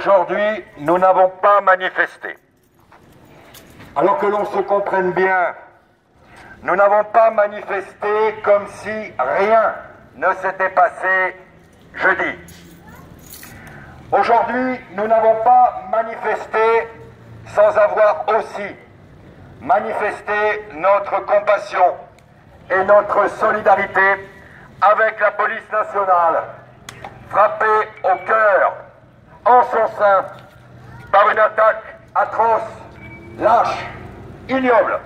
Aujourd'hui, nous n'avons pas manifesté. Alors que l'on se comprenne bien, nous n'avons pas manifesté comme si rien ne s'était passé jeudi. Aujourd'hui, nous n'avons pas manifesté sans avoir aussi manifesté notre compassion et notre solidarité avec la police nationale, frappée au cœur, en son sein, par une attaque atroce, lâche, ignoble.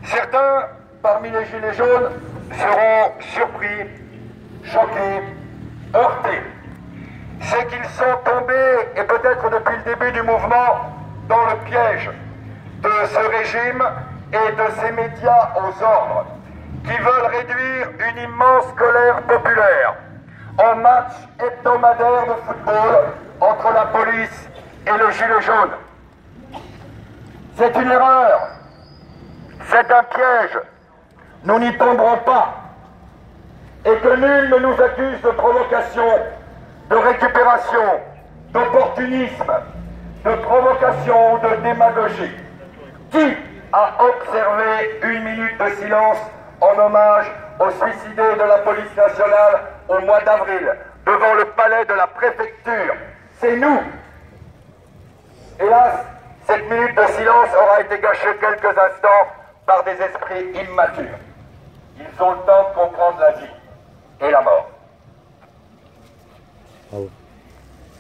Certains, parmi les gilets jaunes, seront surpris, choqués, heurtés. C'est qu'ils sont tombés, et peut-être depuis le début du mouvement, dans le piège de ce régime et de ces médias aux ordres, qui veulent réduire une immense colère populaire en match hebdomadaire de football entre la police et le gilet jaune. C'est une erreur, c'est un piège, nous n'y tomberons pas, et que nul ne nous accuse de provocation, de récupération, d'opportunisme, de provocation ou de démagogie. Qui a observé une minute de silence en hommage aux suicidés de la police nationale au mois d'avril, devant le palais de la préfecture? C'est nous. Hélas, cette minute de silence aura été gâchée quelques instants par des esprits immatures. Ils ont le temps de comprendre la vie et la mort.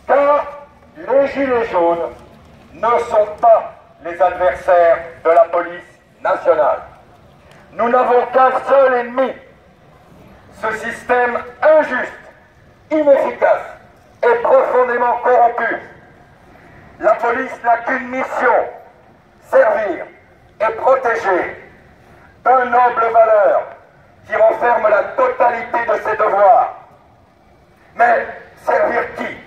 Car les gilets jaunes ne sont pas les adversaires de la police nationale. Nous n'avons qu'un seul ennemi, ce système injuste, inefficace et profondément corrompu. La police n'a qu'une mission, servir et protéger deux nobles valeurs qui renferment la totalité de ses devoirs. Mais servir qui?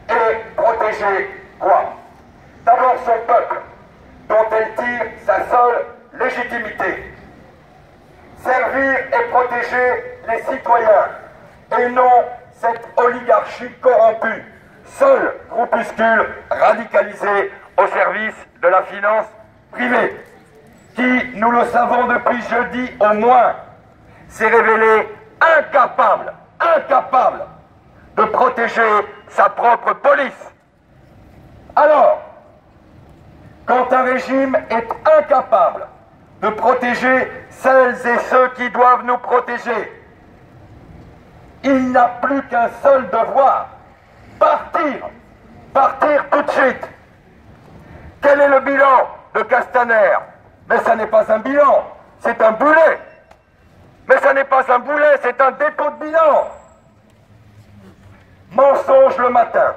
Et protéger quoi? D'abord son peuple, dont elle tire sa seule légitimité. Servir et protéger les citoyens, et non cette oligarchie corrompue, seul groupuscule radicalisé au service de la finance privée, qui, nous le savons depuis jeudi au moins, s'est révélé incapable de protéger sa propre police. Alors, quand un régime est incapable de protéger celles et ceux qui doivent nous protéger, il n'a plus qu'un seul devoir, partir tout de suite. Quel est le bilan de Castaner? Mais ça n'est pas un bilan, c'est un boulet. Mais ça n'est pas un boulet, c'est un dépôt de bilan. Mensonge le matin,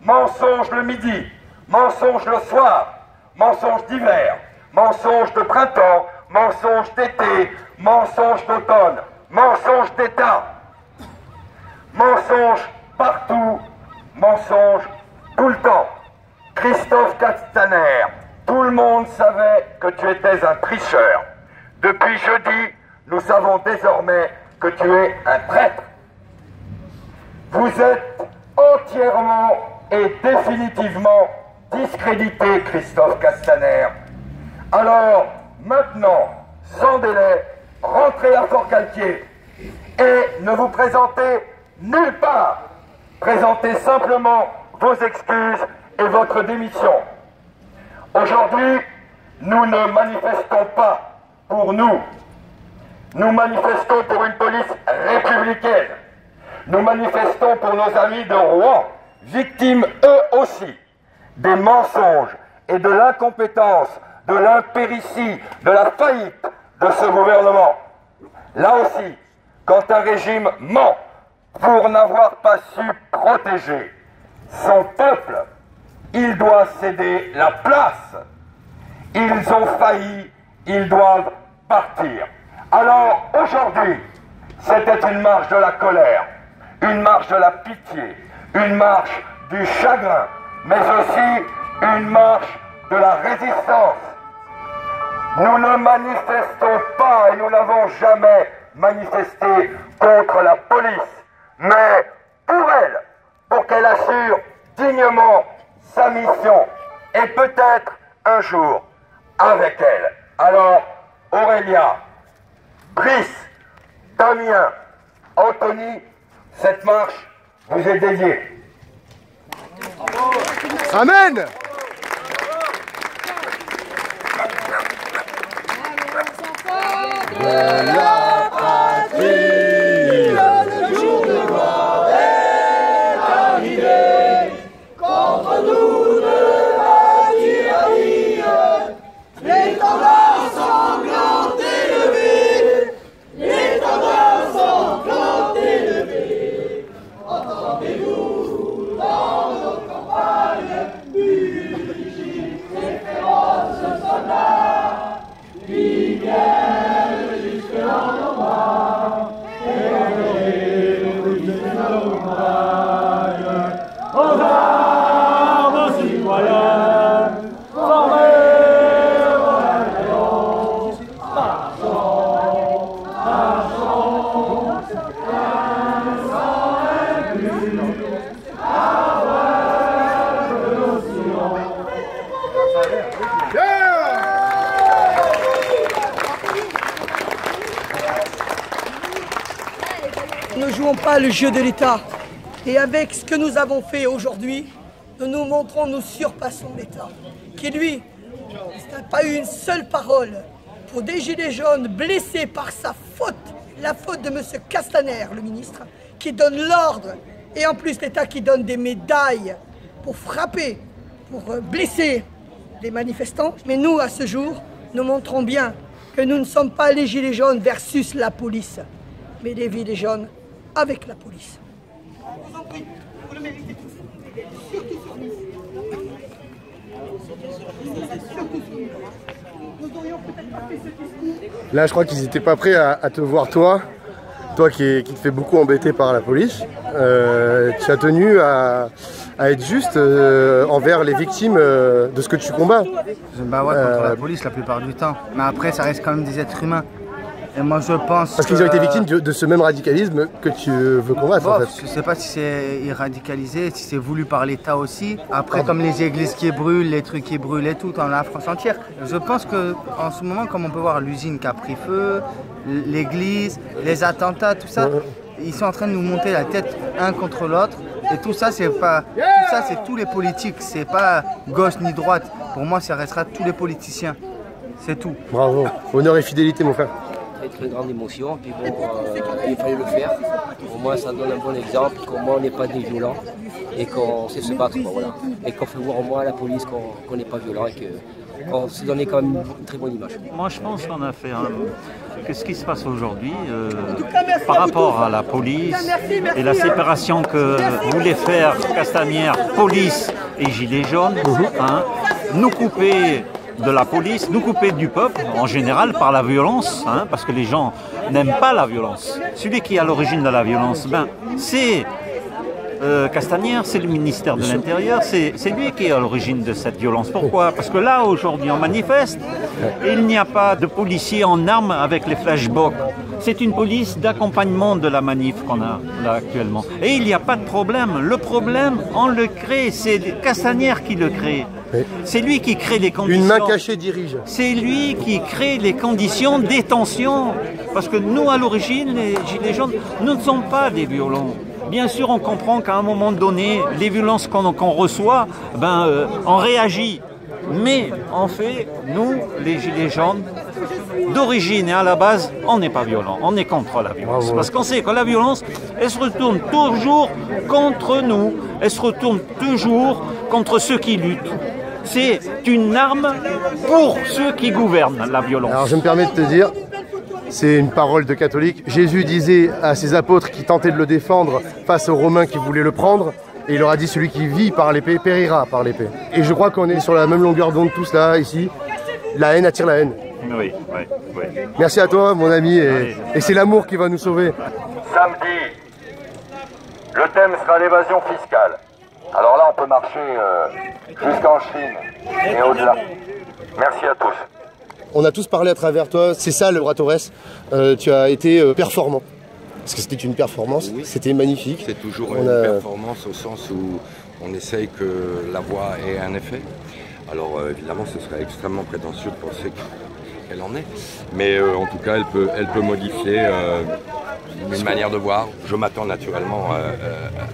mensonge le midi, mensonge le soir, mensonge d'hiver, mensonge de printemps, mensonge d'été, mensonge d'automne, mensonge d'État. Mensonge partout, mensonge tout le temps. Christophe Castaner, tout le monde savait que tu étais un tricheur. Depuis jeudi, nous savons désormais que tu es un traître. Vous êtes entièrement et définitivement discrédité, Christophe Castaner. Alors, maintenant, sans délai, rentrez à Forcalquier et ne vous présentez nulle part. Présentez simplement vos excuses et votre démission. Aujourd'hui, nous ne manifestons pas pour nous. Nous manifestons pour une police républicaine. Nous manifestons pour nos amis de Rouen, victimes eux aussi des mensonges et de l'incompétence, de l'impéritie, de la faillite de ce gouvernement. Là aussi, quand un régime ment pour n'avoir pas su protéger son peuple, il doit céder la place. Ils ont failli, ils doivent partir. Alors aujourd'hui, c'était une marche de la colère, une marche de la pitié, une marche du chagrin, mais aussi une marche de la résistance. Nous ne manifestons pas et nous n'avons jamais manifesté contre la police, mais pour elle, pour qu'elle assure dignement sa mission et peut-être un jour avec elle. Alors, Aurélia, Brice, Damien, Anthony, cette marche vous est dédiée. Amen. De la patrie, le jour de gloire est arrivé. Contre nous de la tyrannie, l'étendard sanglant élevé, l'étendard sanglant élevé. Entendez-vous dans nos campagnes, vigiles et féroces soldats, qui viennent jusque dans nos bras, et nos campagnes, aux armes citoyennes, formez vos bataillons, marchons, marchons, sans inclus, avec nos sillons. Nous ne jouons pas le jeu de l'État. Et avec ce que nous avons fait aujourd'hui, nous nous montrons, nous surpassons l'État. Qui lui, n'a pas eu une seule parole pour des gilets jaunes blessés par sa faute, la faute de M. Castaner, le ministre, qui donne l'ordre, et en plus l'État qui donne des médailles pour frapper, pour blesser les manifestants. Mais nous, à ce jour, nous montrons bien que nous ne sommes pas les gilets jaunes versus la police, mais les gilets jaunes avec la police. Je vous en prie, vous le méritez tous. Surtout sur nous. Nous aurions peut-être pas fait ce discours. Là, je crois qu'ils n'étaient pas prêts à te voir, toi qui te fais beaucoup embêter par la police. Tu as tenu à être juste envers les victimes de ce que tu combats. Je me bats contre la police la plupart du temps, mais après ça reste quand même des êtres humains. Et moi je pense parce qu'ils ont été victimes de ce même radicalisme que tu veux combattre en fait. Je sais pas si c'est radicalisé, si c'est voulu par l'État aussi. Après comme les églises qui brûlent, les trucs qui brûlent et tout dans la France entière. Je pense que en ce moment, comme on peut voir l'usine qui a pris feu, l'église, les attentats, tout ça, ils sont en train de nous monter la tête un contre l'autre. Et tout ça c'est pas, tout ça c'est tous les politiques, c'est pas gauche ni droite. Pour moi ça restera tous les politiciens. C'est tout. Bravo, honneur et fidélité mon frère. Très grande émotion, puis bon, il fallait le faire. Au moins ça donne un bon exemple, comment on n'est pas des violents et qu'on sait se battre, voilà. Et qu'on fait voir au moins à la police qu'on n'est pas violent et qu'on se donne quand même une très bonne image. Moi je pense qu'on a fait qu'est-ce qui se passe aujourd'hui par rapport à la police et la séparation que voulait faire Castaner, police et gilets jaunes, nous couper de la police, nous couper du peuple, en général par la violence, parce que les gens n'aiment pas la violence. Celui qui est à l'origine de la violence, c'est Castaner, c'est le ministère de l'Intérieur, c'est lui qui est à l'origine de cette violence. Pourquoi? Parce que là, aujourd'hui, on manifeste, et il n'y a pas de policiers en armes avec les flashbacks. C'est une police d'accompagnement de la manif qu'on a là actuellement. Et il n'y a pas de problème. Le problème, on le crée, c'est Castaner qui le crée. C'est lui qui crée les conditions. Une main cachée dirige. C'est lui qui crée les conditions des tensions. Parce que nous, à l'origine, les gilets jaunes, nous ne sommes pas des violents. Bien sûr, on comprend qu'à un moment donné, les violences qu'on reçoit, on réagit. Mais en fait, nous, les gilets jaunes, d'origine et à la base, on n'est pas violents. On est contre la violence. Bravo. Parce qu'on sait que la violence, elle se retourne toujours contre nous. Elle se retourne toujours contre ceux qui luttent. C'est une arme pour ceux qui gouvernent, la violence. Alors je me permets de te dire, c'est une parole de catholique. Jésus disait à ses apôtres qui tentaient de le défendre face aux Romains qui voulaient le prendre, et il leur a dit celui qui vit par l'épée périra par l'épée. Et je crois qu'on est sur la même longueur d'onde tous là, ici. La haine attire la haine. Oui. Merci à toi mon ami, et c'est l'amour qui va nous sauver. Samedi, le thème sera l'évasion fiscale. Alors là, on peut marcher jusqu'en Chine et au-delà. Merci à tous. On a tous parlé à travers toi, c'est ça le bras Torres. Tu as été performant. Parce que c'était une performance, oui. C'était magnifique. C'est toujours une performance au sens où on essaye que la voix ait un effet. Alors évidemment, ce serait extrêmement prétentieux de penser qu'elle en est. Mais en tout cas, elle peut modifier une manière de voir. Je m'attends naturellement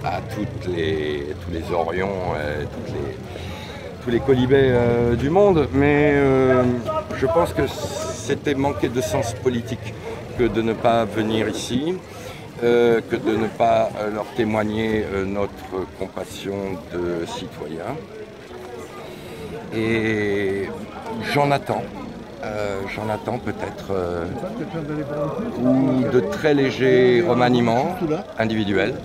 à tous les Orions, tous les colibets du monde. Mais je pense que c'était manquer de sens politique que de ne pas venir ici. Que de ne pas leur témoigner notre compassion de citoyens. Et j'en attends peut-être de très légers remaniements individuels.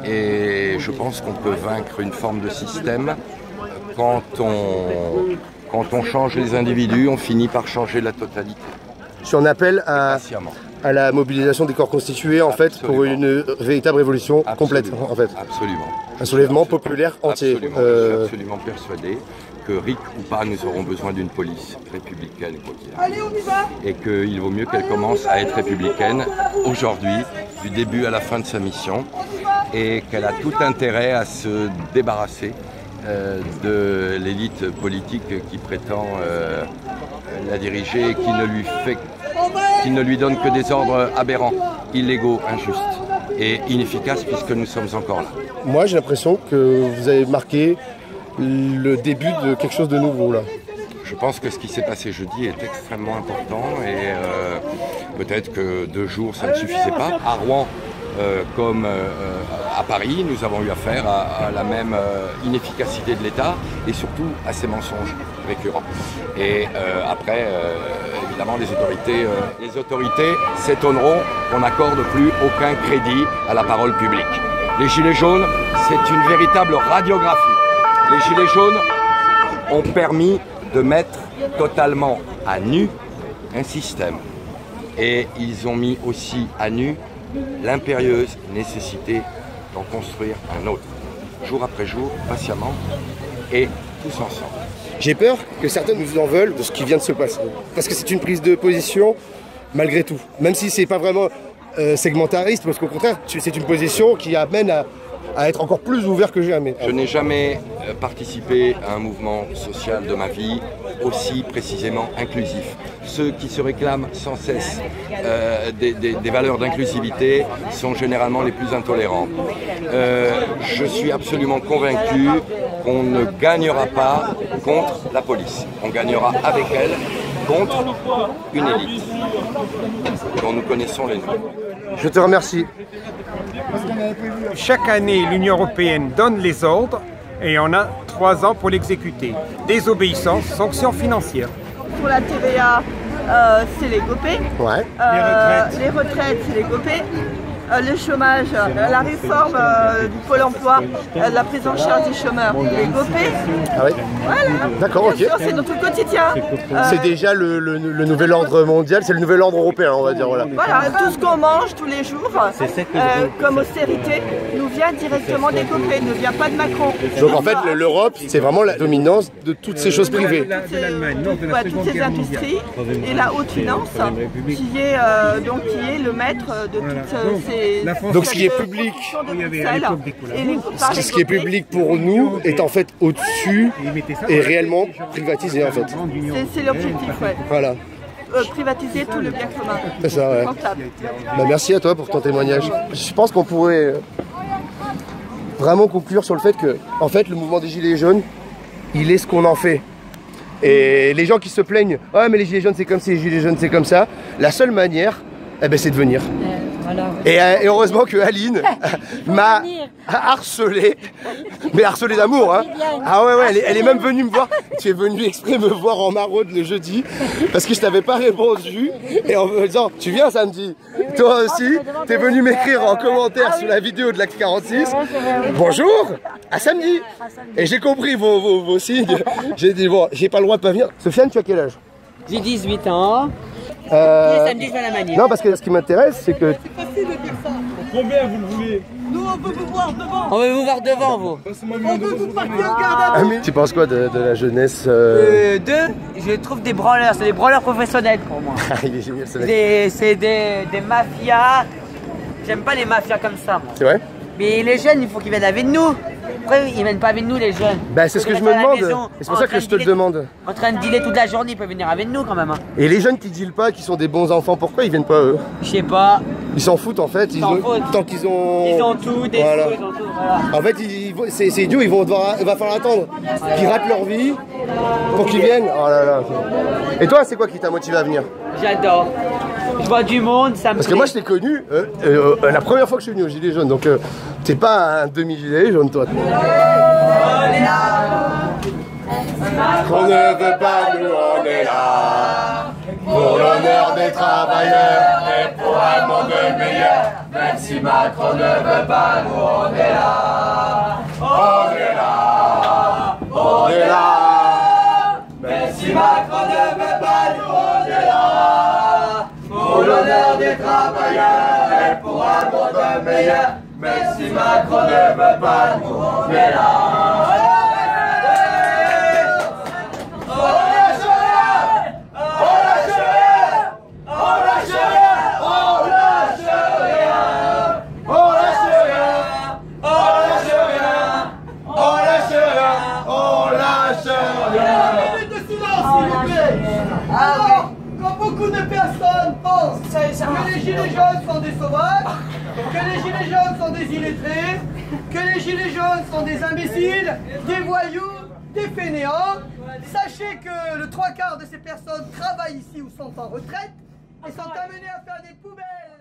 Et je pense qu'on peut vaincre une forme de système. Quand on change les individus, on finit par changer la totalité. Je suis en appel à la mobilisation des corps constitués en fait pour une véritable révolution complète en fait. Absolument. Un soulèvement populaire entier. Absolument. Je suis absolument persuadé que RIC ou pas, nous aurons besoin d'une police républicaine quoi qu'il arrive. Allez, on y va. Et qu'il vaut mieux qu'elle commence à être républicaine aujourd'hui, du début à la fin de sa mission, et qu'elle a tout intérêt à se débarrasser de l'élite politique qui prétend la diriger et qui ne lui donne que des ordres aberrants, illégaux, injustes et inefficaces puisque nous sommes encore là. Moi j'ai l'impression que vous avez marqué le début de quelque chose de nouveau là. Je pense que ce qui s'est passé jeudi est extrêmement important et peut-être que 2 jours ça ne suffisait pas. À Rouen comme à Paris, nous avons eu affaire à la même inefficacité de l'État et surtout à ces mensonges récurrents. Et après, évidemment, les autorités s'étonneront qu'on n'accorde plus aucun crédit à la parole publique. Les Gilets jaunes, c'est une véritable radiographie. Les Gilets jaunes ont permis de mettre totalement à nu un système. Et ils ont mis aussi à nu l'impérieuse nécessité d'en construire un autre, jour après jour, patiemment, et tous ensemble. J'ai peur que certains nous en veulent de ce qui vient de se passer. Parce que c'est une prise de position, malgré tout. Même si c'est pas vraiment segmentariste, parce qu'au contraire, c'est une position qui amène à être encore plus ouvert que jamais. Je n'ai jamais participé à un mouvement social de ma vie aussi précisément inclusif. Ceux qui se réclament sans cesse des valeurs d'inclusivité sont généralement les plus intolérants. Je suis absolument convaincu qu'on ne gagnera pas contre la police. On gagnera avec elle contre une élite dont nous connaissons les noms. Je te remercie. Chaque année, l'Union européenne donne les ordres et on a 3 ans pour l'exécuter. Désobéissance, sanctions financières. Pour la TVA, c'est les GOPÉ. Ouais. Les retraites, c'est les GOPÉ. Le chômage, la réforme du Pôle emploi, la prise en charge des chômeurs, les GOPÉ. Ah oui. Voilà. D'accord, ok. C'est notre quotidien. C'est déjà le nouvel ordre mondial, c'est le nouvel ordre européen, on va dire. Voilà, tout ce qu'on mange tous les jours, comme austérité, nous vient directement des GOPÉ, ne vient pas de Macron. Donc en fait, l'Europe, c'est vraiment la dominance de toutes ces choses privées. Toutes ces industries et la haute finance qui est le maître de toutes ces... Donc ce qui est public, ce qui est public pour nous est en fait au-dessus et réellement privatisé en fait. C'est l'objectif, ouais. Voilà. Privatiser tout le bien commun. C'est ça, ouais. Bah, merci à toi pour ton témoignage. Je pense qu'on pourrait vraiment conclure sur le fait que, en fait, le mouvement des Gilets jaunes, il est ce qu'on en fait. Et les gens qui se plaignent, ouais mais les Gilets jaunes c'est comme ci, les Gilets jaunes c'est comme ça, la seule manière, c'est de venir. Et heureusement que Aline m'a harcelé, mais harcelé d'amour, hein. Ah ouais, elle est même venue me voir. Tu es venue exprès me voir en maraude le jeudi parce que je t'avais pas répondu et en me disant tu viens samedi. Toi aussi, t'es venu m'écrire en commentaire sous la vidéo de l'Axe 46. Bonjour, à samedi. Et j'ai compris vos signes. J'ai dit bon, j'ai pas le droit de pas venir. Sofiane, tu as quel âge? J'ai 18 ans. Samedi, je vais à la manif. Non, parce que ce qui m'intéresse, c'est que... C'est facile de dire ça. Combien vous le voulez? Nous, on veut vous voir devant. On veut vous voir devant, vous. On veut vous partir en garde à vue. Tu penses quoi de la jeunesse Je trouve des branleurs, c'est des branleurs professionnels pour moi. Il est génial, ce mec. C'est des mafias J'aime pas les mafias comme ça, moi. C'est vrai? Mais les jeunes, il faut qu'ils viennent avec nous. Pourquoi ils viennent pas avec nous, les jeunes? Bah c'est ce que je me demande, et c'est pour ça que je te le demande. En train de dealer toute la journée, ils peuvent venir avec nous quand même. Hein. Et les jeunes qui dealent pas, qui sont des bons enfants, pourquoi ils viennent pas eux? Je sais pas. Ils s'en foutent en fait, tant qu'ils ont... Ils ont tout, des voilà. sous, ils ont tout, voilà. En fait, c'est idiot, il va falloir attendre qu'ils ratent leur vie pour qu'ils viennent. Oh là là. Et toi, c'est quoi qui t'a motivé à venir? J'adore. Je vois du monde, ça me Parce que moi je t'ai connu la première fois que je suis venu au Gilet jaune, donc t'es pas un demi-gilet jaune toi. On ne veut pas, nous on est là, pour l'honneur des travailleurs et pour un monde meilleur. Même si Macron ne veut pas, nous on est là, on est là, on est là. Même si Macron ne veut pas, nous on est là. Pour l'honneur des travailleurs et pour un monde meilleur. Mais si Macron ne veut pas, nous on est là. On lâche rien, on lâche rien, on lâche rien, on lâche rien, on lâche rien, on lâche rien, on lâche rien, on lâche rien. Une minute de silence, s'il vous plaît. Alors, quand beaucoup de personnes pensent que les gilets jaunes sont des sauvages, que les gilets jaunes sont des illettrés, que les gilets jaunes sont des imbéciles, des voyous, des fainéants, sachez que le 3/4 de ces personnes travaillent ici ou sont en retraite et sont amenés à faire des poubelles.